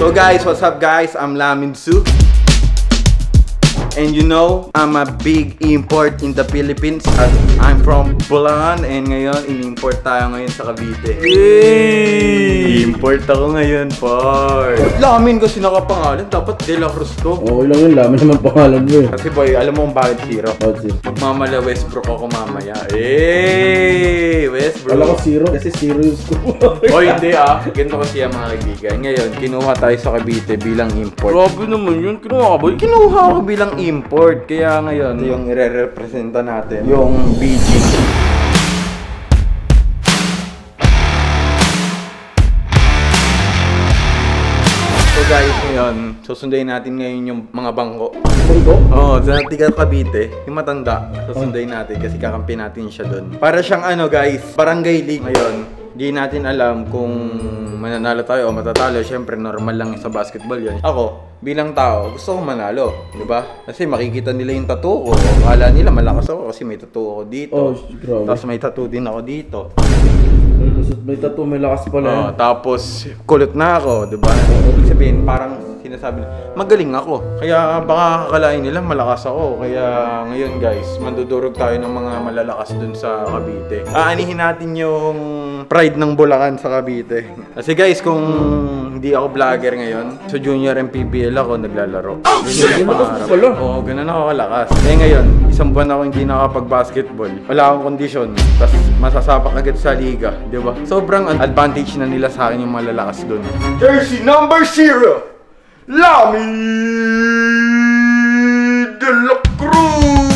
So guys, what's up guys? I'm Lamin Su. And you know, I'm a big import in the Philippines. I'm from Bulacan and ngayon, in-import tayo ngayon sa Cavite. Yay! Import ako ngayon, par. Lamin kasi nakapangalan, dapat De La Cruz to. Okay lang yun, Lamin naman pangalan mo eh. Kasi boy, alam mo kung bakit zero? Magmamala Westbrook ako mamaya. Hey! Westbrook. Wala ko zero, kasi zero yung score. O hindi ah, ganito kasi ang mga kaibigan. Ngayon, kinuha tayo sa Cavite bilang import. Grabe naman yun, kinuha ka ba? Kinuha ako bilang import. Kaya ngayon, yung ire-representa natin, yung BG. So guys, ngayon, susundayin natin ngayon yung mga bangko. Bangko? Oo, sa Tigat Cavite, yung matanda, susundayin natin kasi kakampi natin siya doon. Para siyang ano guys, barangay league. Ngayon, di natin alam kung mananalo tayo o matatalo. Siyempre, normal lang sa basketball yan. Ako, bilang tao, gusto kong manalo, di ba? Kasi makikita nila yung tattoo ko. Akala nila malakas ako kasi may tattoo ako dito. Oh, grabe. Tapos may tattoo din ako dito. May tattoo, may lakas pala. Tapos kulot na ako, di ba? Ibig sabihin, parang sinasabi, magaling ako. Kaya baka kakalain nila malakas ako. Kaya ngayon guys, mandudurog tayo ng mga malalakas dun sa Cavite. Aanihin natin yung pride ng Bulacan sa Cavite. Kasi guys, kung hindi ako vlogger ngayon, so junior MPBL ako naglalaro. Ganun ang pangarap. Oo, ganun ako kalakas. Eh ngayon, isang buwan ako hindi nakapag-basketball. Wala akong kondisyon. Tapos masasapak agad sa liga, di ba? Sobrang advantage na nila sa akin yung malalakas dun. Jersey number 0! Lamin De La Cruz!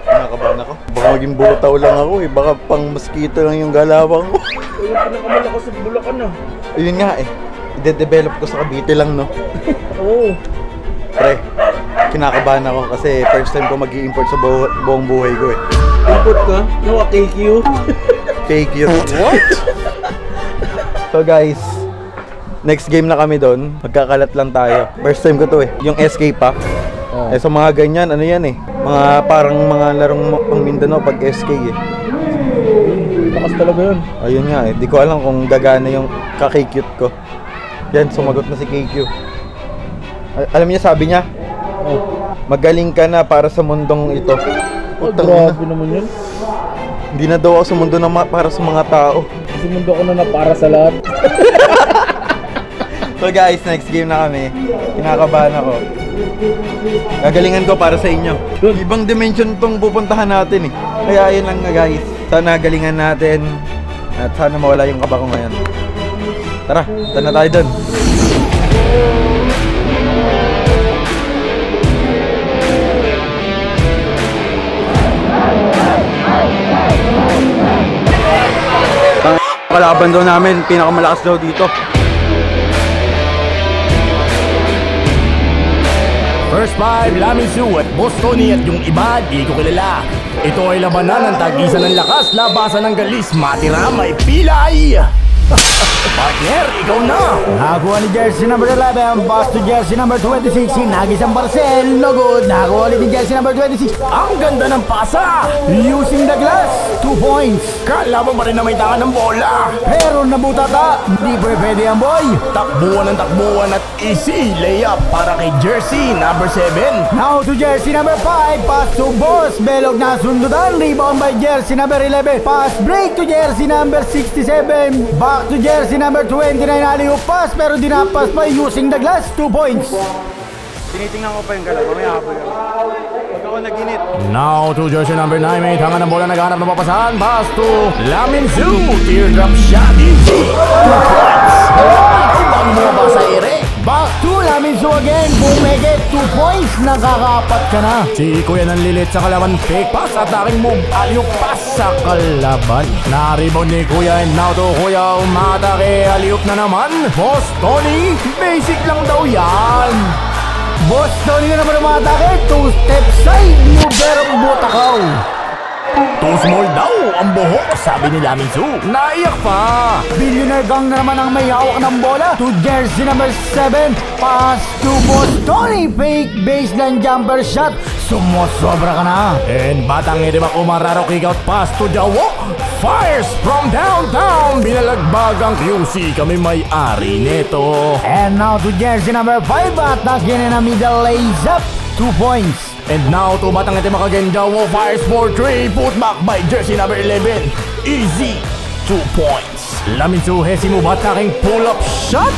Kinakabahan ako. Baka maging butaw lang ako eh. Baka pang mosquito lang yung galawang ko. Yung pinakamalakas sa Bulacan ah. Ayun nga eh. I-develop ko sa Cavite lang no. Oo. Pre, kinakabahan ako kasi first time ko mag-i-import sa buong buhay ko eh. Import ka? Naka-KQ? KQ. What? So guys, next game na kami doon. Magkakalat lang tayo. First time ko to eh. Yung SK pa. Eh sa mga ganyan, ano yan eh. Mga parang mga larong pang Mindanao pag SK eh. Lakas talaga yun. Ayun nga eh. Di ko alam kung gagana yung kakikute ko. Yan, sumagot na si KQ. Alam niya, sabi niya, magaling ka na para sa mundong ito. Grabe naman yun. Hindi na daw ako sa mundo na para sa mga tao. Kasi mundo ko na para sa lahat. So guys, next game na kami. Kinakabahan ako. Gagalingan ko para sa inyo. Ibang dimension tong pupuntahan natin eh. Kaya ayun lang nga guys. Sana galingan natin. At sana mawala yung kaba ko ngayon. Tara, tara na tayo dun. Kalaban daw namin, pinakamalakas daw dito. First five, Lamin Su at Boss Tony at yung iba, di ko kilala. Ito ay labanan ng tagisan ng lakas, labasan ng galis, matira, may pilay. Partner, ikaw na! Nakakuha ni jersey number 11, pass to jersey number 26, sinagis ang parcel, no good. Nakakuha ulit ni jersey number 26. Ang ganda ng pasa! Using the glass, 2 points. Kala mo pa rin na may tangan ng bola. Pero nabutata, hindi pwede yan boy. Takbuhan ng takbuhan at easy layup para kay jersey number 7. Now to jersey number 5, pass to Boss, belog na sundutan, rebound by jersey number 11. Pass break to jersey number 67, back to jersey number 29, alley-oop pass pero dinapas pa using the glass, 2 points. Tinitingnan ko pa yung galaw, mamaya ako yun. Pag ako naginit. Now to jersey number 9, may tangan ng bola, naghanap ng papasahan, pass to Lamin Su, teardrop shot, easy, 2 points. Ibang mo ba sa ere? Back to Lamin Su again, bumigit 2 points, nakakapat ka na. Si Kuya nanlilit sa kalaban, fake pass, attacking move, alley-oop pass sa kalaban. Na-rebound ni Kuya and now to Kuya, umatake, alley-oop na naman. Boss Tony, basic lang daw yan. Boss Tony na naman umatake, 2 step side, move pero butakaw. Too small daw ang buhok, sabi ni Laminsu. Naiyak pa. Billionaire Gang na naman ang may hawak ng bola to jersey number 7. Pass to Bostoni. Fake baseline jumper shot. Sumusobra ka na. And batang edema umararo kick out pass to Jawo. Fires from downtown. Binalagbag ang QC, kami may-ari neto. And now to jersey number 5 at again in a middle lays up. 2 points. And now to batang edema again, Jawo fires for 3. Put back by jersey number 11. Easy 2 points. Laminsu Hesi mo bataking pull-up shot.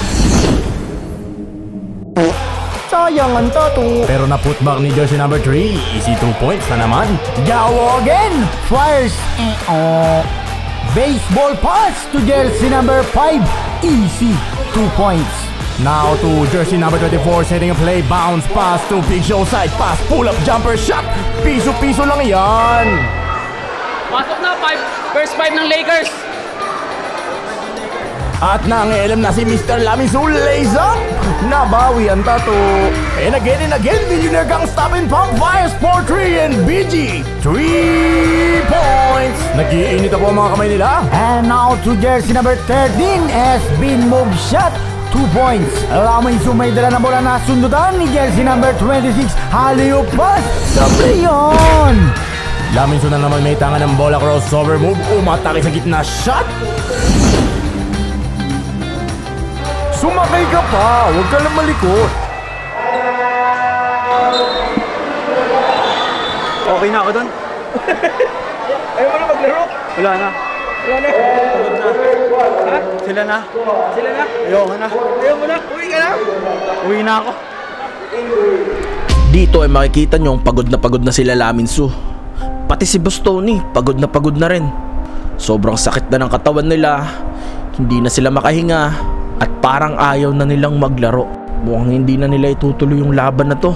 Sayangan to to. Pero na put back ni jersey number 3. Easy 2 points na naman. Jawo again. Fires. Baseball pass to jersey number 5. Easy 2 points. Now to jersey number 24, setting a play, bounce pass to Big Show side pass, pull-up jumper shot. Piso-piso lang yan. Pasok na, first 5 ng Lakers. At nangialam na si Mr. Laminsu, lays up. Nabawi ang tato. And again, Billionaire Gang stopping pump, fires for 3 and BG 3 points. Nag-iinit na po ang mga kamay nila. And now to jersey number 13, has been move shot. 2 points. Laminsu may dala na bola na sundutan ni jersey number 26. Alley-oop pass sa Brion. Laminsu na naman may tangan ng bola, crossover move, umatake sa gitna, shot. Sumakay ka pa, huwag ka lang malikot. Okay na ako doon. Ayaw mo na maglaro. Wala na. Wala na. Pagod na. Ha? Sila na. Sila na. Ayoko na. Ayaw mo na. Uwi ka na. Uwi na ako. Dito ay makikita nyo pagod na sila Laminsu. Pati si Bostoni, pagod na rin. Sobrang sakit na ng katawan nila. Hindi na sila makahinga. At parang ayaw na nilang maglaro. Mukhang hindi na nila itutuloy yung laban na to.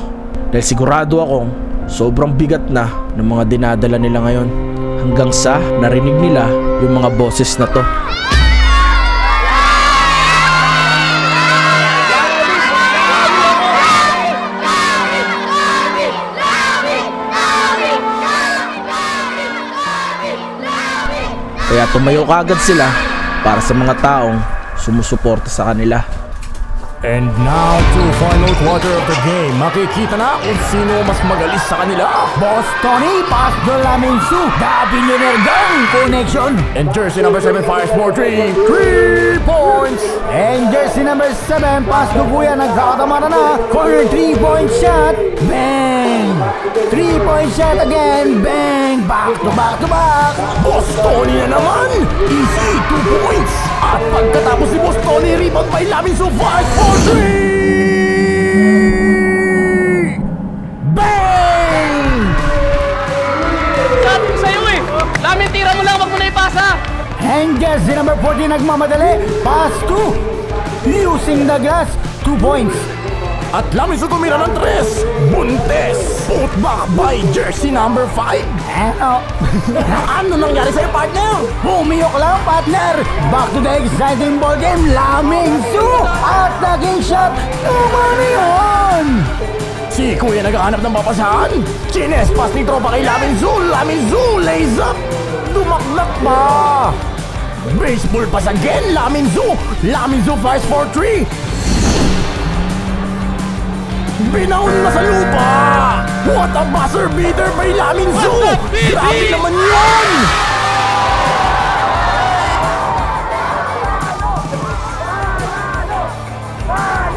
Dahil sigurado akong sobrang bigat na ng mga dinadala nila ngayon. Hanggang sa narinig nila yung mga boses na to. Kaya tumayo kaagad sila para sa mga taong sumusuporta sa kanila. And now to final quarter of the game. Makikita na kung sino mas magalis sa kanila. Bostoni pass to Laminsu. The Billionaire Gang connection. And jersey number 7 fires for 3. 3 points. And jersey number 7 pass to Kuya. Nagkakatama na. Corner 3-point shot. Bang! 3-point shot again. Bang! Back to back to back. Bostoni na naman. Easy 2 points. At pagkatapos ni Bostoni, rebound by Laminsu, fires for 3. Bang! Sabi ko sa'yo eh. Lamin, tira mo lang, wag mo na ipasa. And jersey number 14 nagmamadali. Pass to using the glass. 2 points. At Laminsu tumira ng 3. Buntes. Put back by jersey number 5. Ano nangyari sa'yo, partner? Pumiyok lang, partner. Back to the exciting ball game. Laminsu at naging shot. Tama na yun. Si Kuya naghahanap ng papasahan. Chines pass ni tropa kay Laminsu. Laminsu lays up. Dumaklak pa. Baseball pass again. Laminsu. Laminsu fires for 3. Binaon na sa lupa. What a buzzer beater by Laminsu. Grabe naman yun.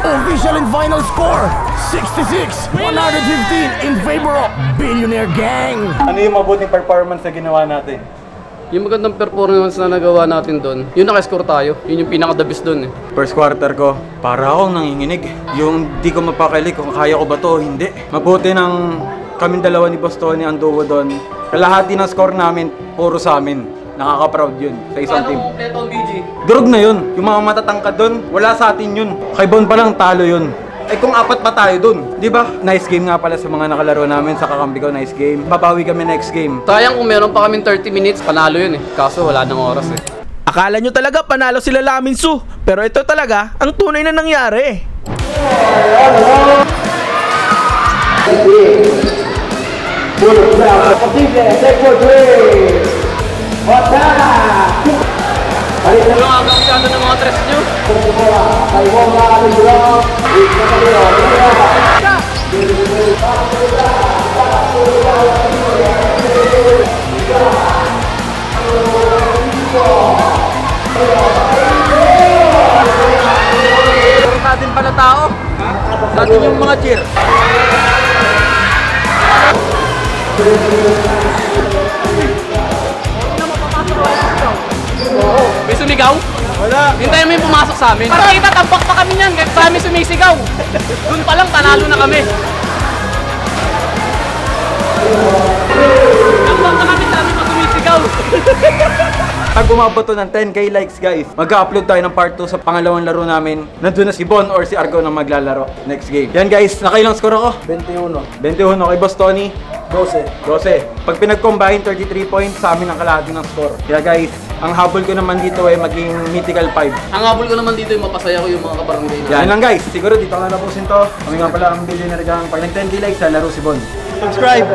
Official and final score 66-115 in favor of Billionaire Gang. Ano yung mabuting performance na ginawa natin? Yung magandang performance na nagawa natin doon, yun nakascore tayo. Yun yung pinaka-the best doon eh. First quarter ko, para akong nanginginig. Yung di ko mapakali kung kaya ko ba to o hindi. Mabuti ng kaming dalawa ni Bostoni ang duo doon. Kalahati ng score namin, puro sa amin. Nakaka-proud yun sa isang team. Eto, BG. Durog na yun. Yung mga matatangkad doon, wala sa atin yun. Kay Bon pa lang talo yun. Eh kung apat pa tayo doon, di ba? Nice game nga pala sa mga nakalaro namin sa kakampi ko, nice game. Babawi kami next game. Sayang kung meron pa kaming 30 minutes, panalo yun eh. Kaso wala nang oras eh. Akala nyo talaga panalo sila Laminsu, pero ito talaga ang tunay na nangyari. Yung aga masyado ng mga tres nyo. Puro din pala tao. Natin yung mga cheer. May sumigaw? Wala. Hintayin mo yung pumasok sa amin. Para kita tampak pa kami niyan kahit sa amin sumisigaw. Doon pa lang panalo na kami. Tampak pa kami sa amin pag sumisigaw. Pag umabot to ng 10k likes guys, mag-upload tayo ng part 2 sa pangalawang laro namin. Nandun na si Bon or si Argo na maglalaro next game. Yan guys, nakailang score ako? 21. 21 kay Boss Tony. 12. 12. Pag pinag-combine, 33 points sa amin ang kalahati ng score. Kaya guys, ang habol ko naman dito ay maging mythical 5. Ang habol ko naman dito yung mapasaya ko yung mga kabarangay na. Yan lang guys, siguro dito ko na tapusin to. Kami nga pala ang billionaire gang. Pag nag 10k likes, laro si Bon. Subscribe!